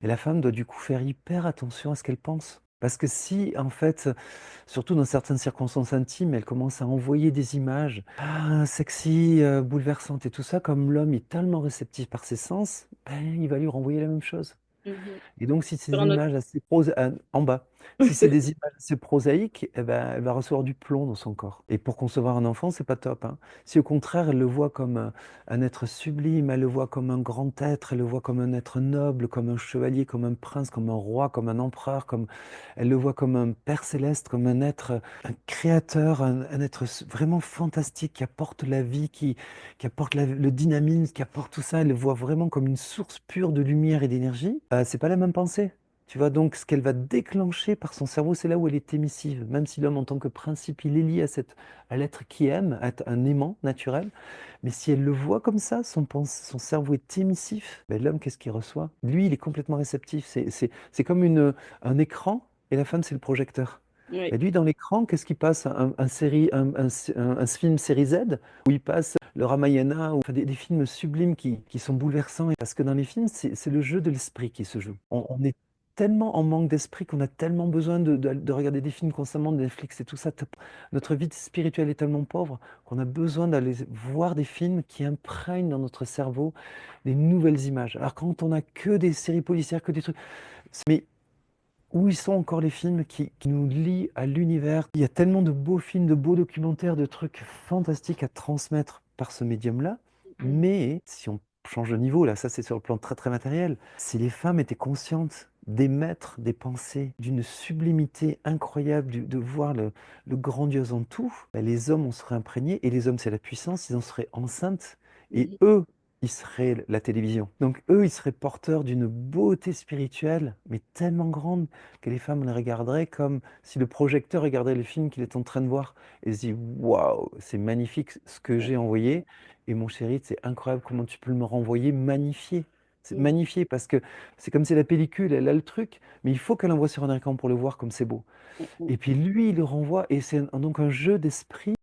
Et la femme doit du coup faire hyper attention à ce qu'elle pense. Parce que si, en fait, surtout dans certaines circonstances intimes, elle commence à envoyer des images sexy, bouleversantes et tout ça, comme l'homme est tellement réceptif par ses sens, ben, il va lui renvoyer la même chose. Mhm. Et donc, si Sur ces un autre. images assez en bas, si c'est des images assez prosaïques, eh ben, elle va recevoir du plomb dans son corps. Et pour concevoir un enfant, c'est pas top, hein. Si au contraire, elle le voit comme un être sublime, elle le voit comme un grand être, elle le voit comme un être noble, comme un chevalier, comme un prince, comme un roi, comme un empereur, elle le voit comme un père céleste, comme un être, un créateur, un être vraiment fantastique qui apporte la vie, qui apporte le dynamisme, qui apporte tout ça, elle le voit vraiment comme une source pure de lumière et d'énergie, c'est pas la même pensée. Tu vois, donc ce qu'elle va déclencher par son cerveau, c'est là où elle est émissive. Même si l'homme, en tant que principe, il est lié à l'être qui aime, à être un aimant naturel. Mais si elle le voit comme ça, son cerveau est émissif, ben, l'homme, qu'est-ce qu'il reçoit? Lui, il est complètement réceptif. C'est comme un écran et la femme, c'est le projecteur. Oui. Et lui, dans l'écran, qu'est-ce qui passe? Un film série Z où il passe le Ramayana, ou enfin, des films sublimes qui sont bouleversants. Parce que dans les films, c'est le jeu de l'esprit qui se joue. On est tellement en manque d'esprit qu'on a tellement besoin de regarder des films constamment, de Netflix et tout ça. Notre vie spirituelle est tellement pauvre qu'on a besoin d'aller voir des films qui imprègnent dans notre cerveau des nouvelles images. Alors quand on a que des séries policières, que des trucs... Mais où ils sont encore les films qui nous lient à l'univers? Il y a tellement de beaux films, de beaux documentaires, de trucs fantastiques à transmettre par ce médium-là. Mhm. Mais si on change de niveau, là, ça c'est sur le plan très très matériel, si les femmes étaient conscientes d'émettre des pensées d'une sublimité incroyable, de voir le grandiose en tout, ben, les hommes en seraient imprégnés, et les hommes c'est la puissance, ils en seraient enceintes, et Mhm. eux, ils seraient la télévision. Donc eux, ils seraient porteurs d'une beauté spirituelle, mais tellement grande que les femmes les regarderaient comme si le projecteur regardait le film qu'il est en train de voir et se dit waouh, c'est magnifique ce que Ouais. j'ai envoyé. Et mon chéri, c'est incroyable comment tu peux me renvoyer magnifié. C'est Mhm. magnifié parce que c'est comme si la pellicule, elle a le truc, mais il faut qu'elle envoie sur un écran pour le voir comme c'est beau. Mhm. Et puis lui, il le renvoie et c'est donc un jeu d'esprit